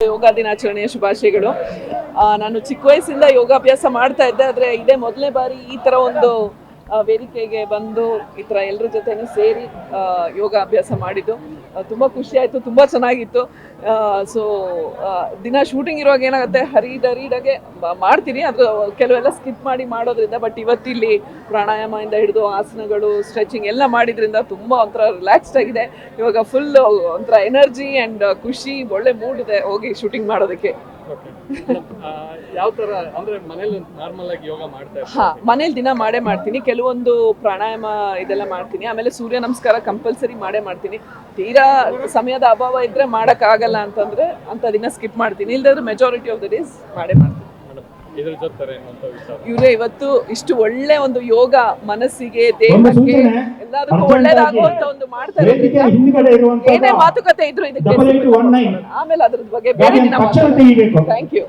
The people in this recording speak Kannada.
ಯೋಗ ದಿನಾಚರಣೆಯ ಶುಭಾಶಯಗಳು. ನಾನು ಚಿಕ್ಕ ವಯಸ್ಸಿಂದ ಯೋಗಾಭ್ಯಾಸ ಮಾಡ್ತಾ ಇದ್ದೆ, ಆದರೆ ಇದೇ ಮೊದಲನೇ ಬಾರಿ ಈ ಥರ ಒಂದು ವೇದಿಕೆಗೆ ಬಂದು ಈ ಥರ ಎಲ್ಲರ ಜೊತೆನೂ ಸೇರಿ ಯೋಗ ಅಭ್ಯಾಸ ಮಾಡಿದ್ದು ತುಂಬ ಖುಷಿ ಆಯಿತು, ತುಂಬ ಚೆನ್ನಾಗಿತ್ತು. ಸೊ ದಿನ ಶೂಟಿಂಗ್ ಇರುವಾಗ ಏನಾಗುತ್ತೆ, ಹರಿಡಾಗೆ ಮಾಡ್ತೀನಿ, ಅದು ಕೆಲವೆಲ್ಲ ಸ್ಕಿಪ್ ಮಾಡಿ ಮಾಡೋದ್ರಿಂದ. ಬಟ್ ಇವತ್ತಿಲ್ಲಿ ಪ್ರಾಣಾಯಾಮದಿಂದ ಹಿಡಿದು ಆಸನಗಳು, ಸ್ಟ್ರೆಚಿಂಗ್ ಎಲ್ಲ ಮಾಡಿದ್ರಿಂದ ತುಂಬ ಒಂಥರ ರಿಲ್ಯಾಕ್ಸ್ಡ್ ಆಗಿದೆ. ಇವಾಗ ಫುಲ್ ಒಂಥರ ಎನರ್ಜಿ ಆ್ಯಂಡ್ ಖುಷಿ, ಒಳ್ಳೆ ಮೂಡ್ ಇದೆ ಹೋಗಿ ಶೂಟಿಂಗ್ ಮಾಡೋದಕ್ಕೆ. ಯಾವ ತರ ಅಂದ್ರೆ ಮನೇಲಿ ನಾರ್ಮಲ್ ಆಗಿ ಯೋಗ ಮಾಡ್ತಾ ಮನೇಲಿ ದಿನ ಮಾಡ್ತೀನಿ. ಕೆಲವೊಂದು ಪ್ರಾಣಾಯಾಮ ಇದೆಲ್ಲ ಮಾಡ್ತೀನಿ. ಆಮೇಲೆ ಸೂರ್ಯ ನಮಸ್ಕಾರ ಕಂಪಲ್ಸರಿ ಮಾಡ್ತೀನಿ. ತೀರಾ ಸಮಯದ ಅಭಾವ ಇದ್ರೆ ಆಗಲ್ಲ ಅಂತಂದ್ರೆ ಅಂತ ದಿನ ಸ್ಕಿಪ್ ಮಾಡ್ತೀನಿ. ಇಲ್ದಾದ್ರೆ ಮೆಜಾರಿಟಿ ಆಫ್ ದ ಡೇಸ್ ಮಾಡ್ತೀನಿ. ಇವ್ರೆ ಇವತ್ತು ಇಷ್ಟು ಒಳ್ಳೆ ಒಂದು ಯೋಗ ಮನಸ್ಸಿಗೆ, ದೇಹಕ್ಕೆ ಎಲ್ಲದಕ್ಕೂ ಒಳ್ಳೇದಾಗುವಂತ ಒಂದು ಮಾಡ್ತಾರೆ. ಏನೇ ಮಾತುಕತೆ ಇದ್ರು ಇದಕ್ಕೆ ಆಮೇಲೆ ಅದ್ರ ಬಗ್ಗೆ ಬೇರೆ ದಿನ. Thank you.